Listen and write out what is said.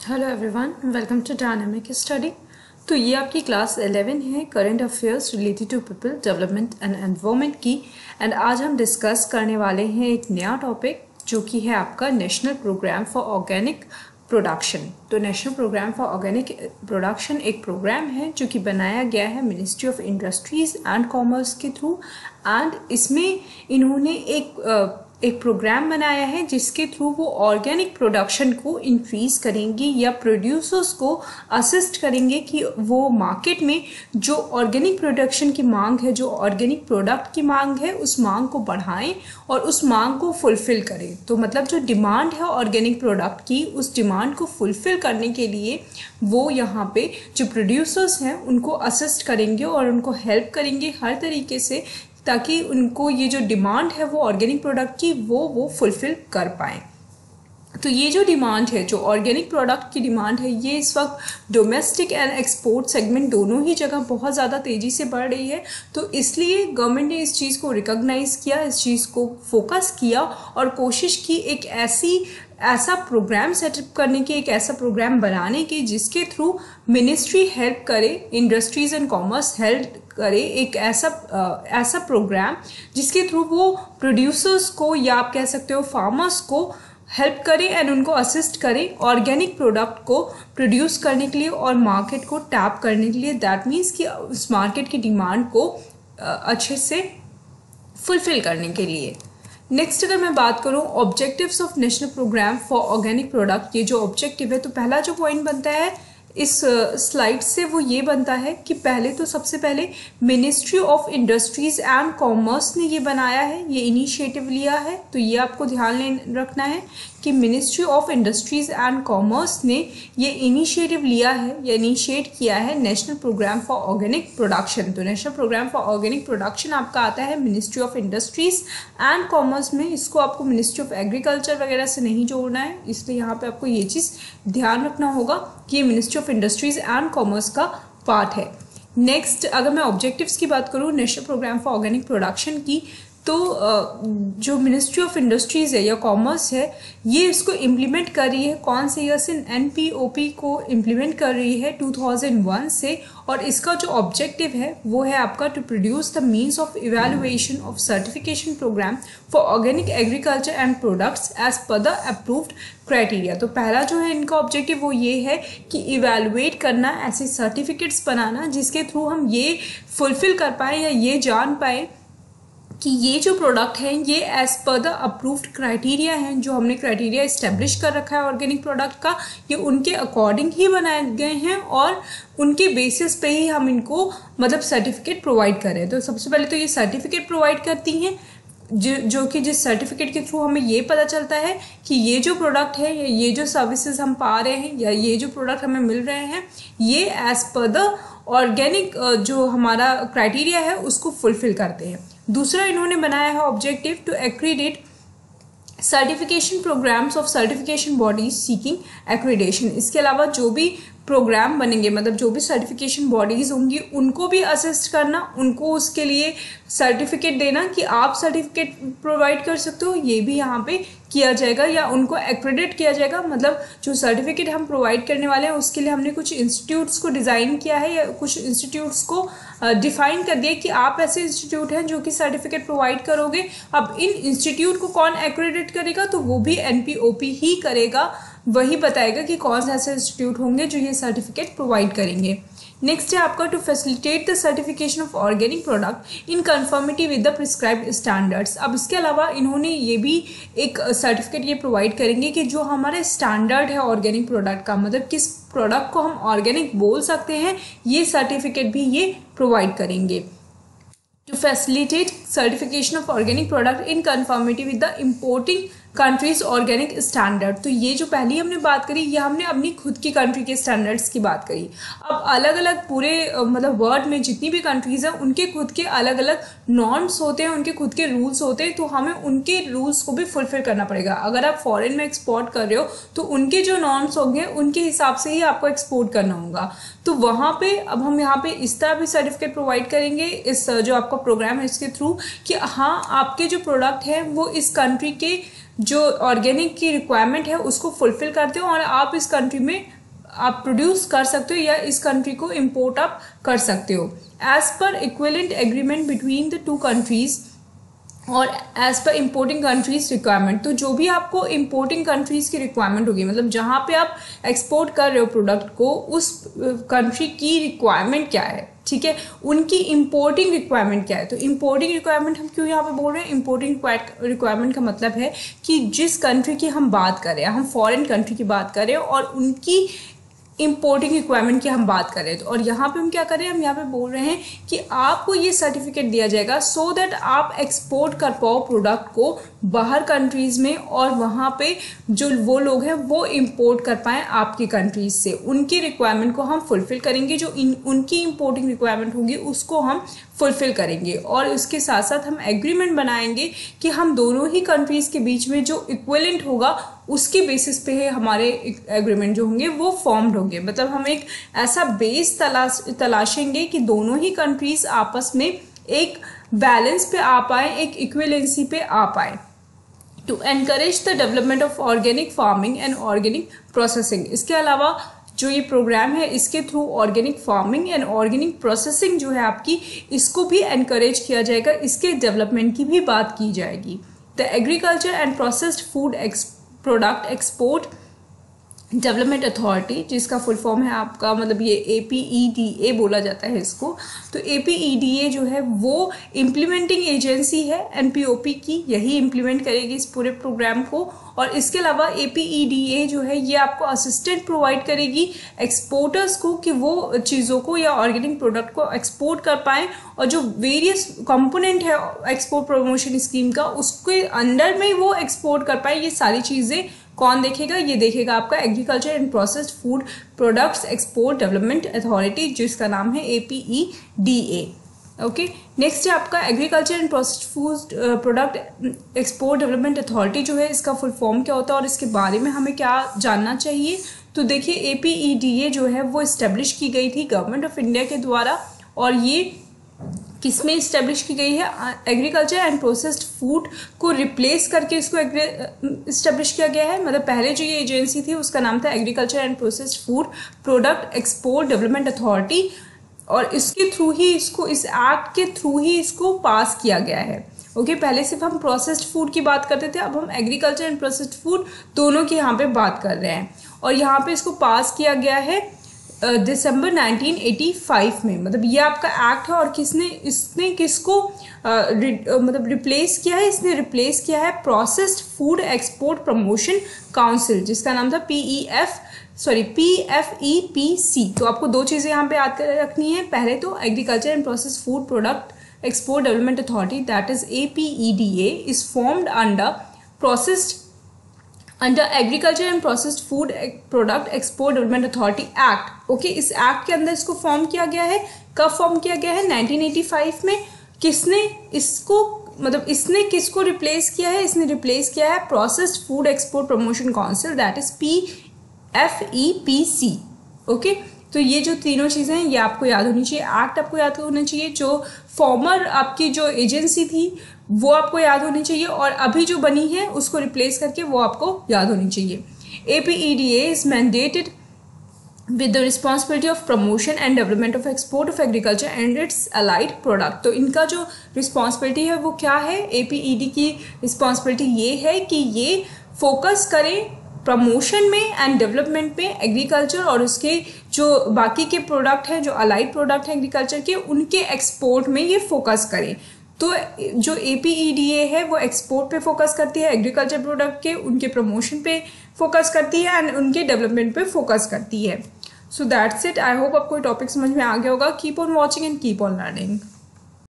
Hello everyone, welcome to dynamic study. तो ये आपकी क्लास 11 है, current affairs related to people development and environment की। एंड आज हम डिस्कस करने वाले हैं एक नया टॉपिक जो कि है आपका national programme for organic production. तो national programme for organic production एक प्रोग्राम है जो कि बनाया गया है ministry of industries and commerce के थ्रू। एंड इसमें इन्होंने एक प्रोग्राम बनाया है जिसके थ्रू वो ऑर्गेनिक प्रोडक्शन को इंक्रीज करेंगे या प्रोड्यूसर्स को असिस्ट करेंगे कि वो मार्केट में जो ऑर्गेनिक प्रोडक्शन की मांग है, जो ऑर्गेनिक प्रोडक्ट की मांग है, उस मांग को बढ़ाएं और उस मांग को फुलफिल करें। तो मतलब जो डिमांड है ऑर्गेनिक प्रोडक्ट की, उस डिमांड को फुलफिल करने के लिए वो यहाँ पे जो प्रोड्यूसर्स हैं उनको असिस्ट करेंगे और उनको हेल्प करेंगे हर तरीके से, ताकि उनको ये जो डिमांड है वो ऑर्गेनिक प्रोडक्ट की वो फुलफिल कर पाएँ। तो ये जो डिमांड है, जो ऑर्गेनिक प्रोडक्ट की डिमांड है, ये इस वक्त डोमेस्टिक एंड एक्सपोर्ट सेगमेंट दोनों ही जगह बहुत ज़्यादा तेज़ी से बढ़ रही है। तो इसलिए गवर्नमेंट ने इस चीज़ को रिकॉग्नाइज़ किया, इस चीज़ को फोकस किया और कोशिश की एक ऐसा प्रोग्राम सेटअप करने की, एक ऐसा प्रोग्राम बनाने की जिसके थ्रू मिनिस्ट्री हेल्प करे, इंडस्ट्रीज एंड कॉमर्स हेल्प करे, एक ऐसा प्रोग्राम जिसके थ्रू वो प्रोड्यूसर्स को या आप कह सकते हो फार्मर्स को हेल्प करें एंड उनको असिस्ट करें ऑर्गेनिक प्रोडक्ट को प्रोड्यूस करने के लिए और मार्केट को टैप करने के लिए। दैट मीन्स कि उस मार्केट की डिमांड को अच्छे से फुलफिल करने के लिए। नेक्स्ट अगर मैं बात करूं objectives of national programme for organic product, ये जो ऑब्जेक्टिव है, तो पहला जो पॉइंट बनता है इस स्लाइड से वो ये बनता है कि सबसे पहले ministry of industries and commerce ने ये बनाया है, ये इनिशिएटिव लिया है। तो ये आपको ध्यान रखना है कि ministry of industries and commerce ने ये इनिशिएटिव लिया है या इनिशिएट किया है national programme for organic production. तो national programme for organic production आपका आता है ministry of industries and commerce में। इसको आपको मिनिस्ट्री ऑफ एग्रीकल्चर वगैरह से नहीं जोड़ना है, इसलिए यहाँ पे आपको ये चीज़ ध्यान रखना होगा कि ये ministry of industries and commerce का पार्ट है। नेक्स्ट अगर मैं ऑब्जेक्टिव्स की बात करूँ national programme for organic production की, तो जो मिनिस्ट्री ऑफ इंडस्ट्रीज़ है या कॉमर्स है, ये इसको इम्प्लीमेंट कर रही है कौन से ईयर से? NPOP को इम्प्लीमेंट कर रही है 2001 से। और इसका जो ऑब्जेक्टिव है वो है आपका to produce the means of evaluation of certification program for organic agriculture and products as per the approved criteria. तो पहला जो है इनका ऑब्जेक्टिव वो ये है कि इवैल्यूएट करना, ऐसे सर्टिफिकेट्स बनाना जिसके थ्रू हम ये फुलफिल कर पाएँ या ये जान पाएँ कि ये जो प्रोडक्ट हैं ये as per the approved criteria हैं, जो हमने क्राइटेरिया इस्टेब्लिश कर रखा है ऑर्गेनिक प्रोडक्ट का, ये उनके अकॉर्डिंग ही बनाए गए हैं और उनके बेसिस पे ही हम इनको मतलब सर्टिफिकेट प्रोवाइड कर रहे हैं। तो सबसे पहले तो ये सर्टिफिकेट प्रोवाइड करती हैं जो कि जिस सर्टिफिकेट के थ्रू हमें ये पता चलता है कि ये जो प्रोडक्ट है या ये जो सर्विसेज हम पा रहे हैं या ये जो प्रोडक्ट हमें मिल रहे हैं ये एज पर द ऑर्गेनिक जो हमारा क्राइटेरिया है उसको फुलफिल करते हैं। दूसरा इन्होंने बनाया है objective to accredit certification programs of certification bodies seeking accreditation. इसके अलावा जो भी प्रोग्राम बनेंगे, मतलब जो भी सर्टिफिकेशन बॉडीज होंगी, उनको भी असिस्ट करना, उनको उसके लिए सर्टिफिकेट देना कि आप सर्टिफिकेट प्रोवाइड कर सकते हो, ये भी यहाँ पे किया जाएगा या उनको एक्रेडिट किया जाएगा। मतलब जो सर्टिफिकेट हम प्रोवाइड करने वाले हैं उसके लिए हमने कुछ इंस्टीट्यूट्स को डिज़ाइन किया है या कुछ इंस्टीट्यूट्स को डिफाइन कर दिया कि आप ऐसे इंस्टीट्यूट हैं जो कि सर्टिफिकेट प्रोवाइड करोगे। अब इन इंस्टीट्यूट को कौन एक्रेडिट करेगा? तो वो भी NPOP ही करेगा, वही बताएगा कि कौन से ऐसे इंस्टीट्यूट होंगे जो ये सर्टिफिकेट प्रोवाइड करेंगे। नेक्स्ट है आपका to facilitate the certification of organic product in conformity with the prescribed standards. अब इसके अलावा इन्होंने ये भी एक सर्टिफिकेट ये प्रोवाइड करेंगे कि जो हमारे स्टैंडर्ड है ऑर्गेनिक प्रोडक्ट का, मतलब किस प्रोडक्ट को हम ऑर्गेनिक बोल सकते हैं, ये सर्टिफिकेट भी ये प्रोवाइड करेंगे। To facilitate certification of organic product in conformity with the importing countries organic standard. तो ये जो पहली हमने बात करी ये हमने अपनी खुद की कंट्री के स्टैंडर्ड्स की बात करी। अब अलग अलग पूरे मतलब वर्ल्ड में जितनी भी कंट्रीज हैं उनके खुद के अलग अलग नॉर्म्स होते हैं, उनके खुद के रूल्स होते हैं, तो हमें उनके रूल्स को भी फुलफिल करना पड़ेगा। अगर आप फॉरेन में एक्सपोर्ट कर रहे हो तो उनके जो नॉर्म्स होंगे उनके हिसाब से ही आपको एक्सपोर्ट करना होगा। तो वहाँ पे अब हम यहाँ पे इस तरह भी सर्टिफिकेट प्रोवाइड करेंगे इस जो आपका प्रोग्राम है इसके थ्रू कि हाँ आपके जो प्रोडक्ट है वो इस कंट्री के जो ऑर्गेनिक की रिक्वायरमेंट है उसको फुलफिल करते हो और आप इस कंट्री में आप प्रोड्यूस कर सकते हो या इस कंट्री को इम्पोर्ट आप कर सकते हो as per equivalent agreement between the two countries और as per importing countries requirement. तो जो भी आपको इम्पोर्टिंग कंट्रीज की रिक्वायरमेंट होगी, मतलब जहाँ पे आप एक्सपोर्ट कर रहे हो प्रोडक्ट को, उस कंट्री की रिक्वायरमेंट क्या है, ठीक है, उनकी इम्पोर्टिंग रिक्वायरमेंट क्या है। तो इम्पोर्टिंग रिक्वायरमेंट हम क्यों यहाँ पे बोल रहे हैं? इम्पोर्टिंग रिक्वायरमेंट का मतलब है कि जिस कंट्री की हम बात कर रहे हैं, हम फॉरेन कंट्री की बात कर रहे हैं और उनकी इम्पोर्टिंग रिक्वायरमेंट की हम बात कर रहे हैं। तो और यहाँ पे हम क्या कर रहे हैं, हम यहाँ पे बोल रहे हैं कि आपको ये सर्टिफिकेट दिया जाएगा सो दैट आप एक्सपोर्ट कर पाओ प्रोडक्ट को बाहर कंट्रीज में और वहाँ पे जो वो लोग हैं वो इम्पोर्ट कर पाएँ आपकी कंट्रीज से। उनकी रिक्वायरमेंट को हम फुलफिल करेंगे, जो उनकी इम्पोर्टिंग रिक्वायरमेंट होगी उसको हम फुलफिल करेंगे और उसके साथ साथ हम एग्रीमेंट बनाएंगे कि हम दोनों ही कंट्रीज के बीच में जो इक्विवेलेंट होगा उसके बेसिस पे है हमारे एग्रीमेंट जो होंगे वो फॉर्म्ड होंगे। मतलब हम एक ऐसा बेस तलाशेंगे कि दोनों ही कंट्रीज आपस में एक बैलेंस पे आ पाए, एक इक्विवेलेंसी पे आ पाए। To encourage the development of organic farming and organic processing. इसके अलावा जो ये प्रोग्राम है इसके through organic farming and organic processing जो है आपकी, इसको भी एनकरेज किया जाएगा, इसके डेवलपमेंट की भी बात की जाएगी। The agriculture and processed food product export development authority, जिसका फुल फॉर्म है आपका, मतलब ये APEDA बोला जाता है इसको। तो APEDA जो है वो इम्प्लीमेंटिंग एजेंसी है NPOP की, यही इम्प्लीमेंट करेगी इस पूरे प्रोग्राम को। और इसके अलावा APEDA जो है ये आपको असिस्टेंट प्रोवाइड करेगी एक्सपोर्टर्स को कि वो चीज़ों को या ऑर्गेनिक प्रोडक्ट को एक्सपोर्ट कर पाएँ और जो वेरियस कंपोनेंट है एक्सपोर्ट प्रमोशन स्कीम का उसके अंडर में वो एक्सपोर्ट कर पाए। ये सारी चीज़ें कौन देखेगा? ये देखेगा आपका agriculture and processed food products export development authority, जिसका नाम है APEDA। ओके, नेक्स्ट है आपका agriculture and processed food product export development authority जो है, इसका फुल फॉर्म क्या होता है और इसके बारे में हमें क्या जानना चाहिए। तो देखिए APEDA जो है वो इस्टेब्लिश की गई थी गवर्नमेंट ऑफ इंडिया के द्वारा और ये किसमें इस्टेब्लिश की गई है? एग्रीकल्चर एंड प्रोसेस्ड फूड को रिप्लेस करके इसको इस्टेब्लिश किया गया है। मतलब पहले जो ये एजेंसी थी उसका नाम था agriculture and processed food product export development authority और इसके थ्रू ही इसको, इस एक्ट के थ्रू ही इसको पास किया गया है। ओके, पहले सिर्फ हम प्रोसेस्ड फूड की बात करते थे, अब हम एग्रीकल्चर एंड प्रोसेस्ड फूड दोनों की यहाँ पे बात कर रहे हैं और यहाँ पे इसको पास किया गया है दिसंबर 1985 में। मतलब ये आपका एक्ट है और इसने किसको मतलब रिप्लेस किया है? इसने रिप्लेस किया है processed food export promotion council, जिसका नाम था PFEPC। तो आपको दो चीज़ें यहाँ पे याद कर रखनी है। पहले तो agriculture and processed food product export development authority, that is APEDA, is formed under agriculture and processed food product export development authority act. Okay, इस एक्ट के अंदर इसको फॉर्म किया गया है। कब फॉर्म किया गया है? 1985 में। किसने इसको, मतलब इसने किसको रिप्लेस किया है? इसने रिप्लेस किया है processed food export promotion council, that is PFEPC। Okay, तो ये जो तीनों चीज़ें हैं ये आपको याद होनी चाहिए। एक्ट आपको याद होना चाहिए, जो फॉर्मर आपकी जो एजेंसी थी वो आपको याद होनी चाहिए और अभी जो बनी है उसको रिप्लेस करके वो आपको याद होनी चाहिए। APEDA is mandated with the responsibility of promotion and development of export of agriculture and its allied product। तो इनका जो रिस्पॉन्सिबिलिटी है वो क्या है? APEDA की रिस्पॉन्सिबिलिटी ये है कि ये फोकस करें प्रमोशन में एंड डेवलपमेंट में एग्रीकल्चर और उसके जो बाकी के प्रोडक्ट हैं, जो अलाइड प्रोडक्ट हैं एग्रीकल्चर के, उनके एक्सपोर्ट में ये फोकस करें। तो जो APEDA है वो एक्सपोर्ट पे फोकस करती है, एग्रीकल्चर प्रोडक्ट के उनके प्रमोशन पे फोकस करती है एंड उनके डेवलपमेंट पे फोकस करती है। So that's it. I hope आपको टॉपिक समझ में आ गया होगा। Keep on watching and keep on learning.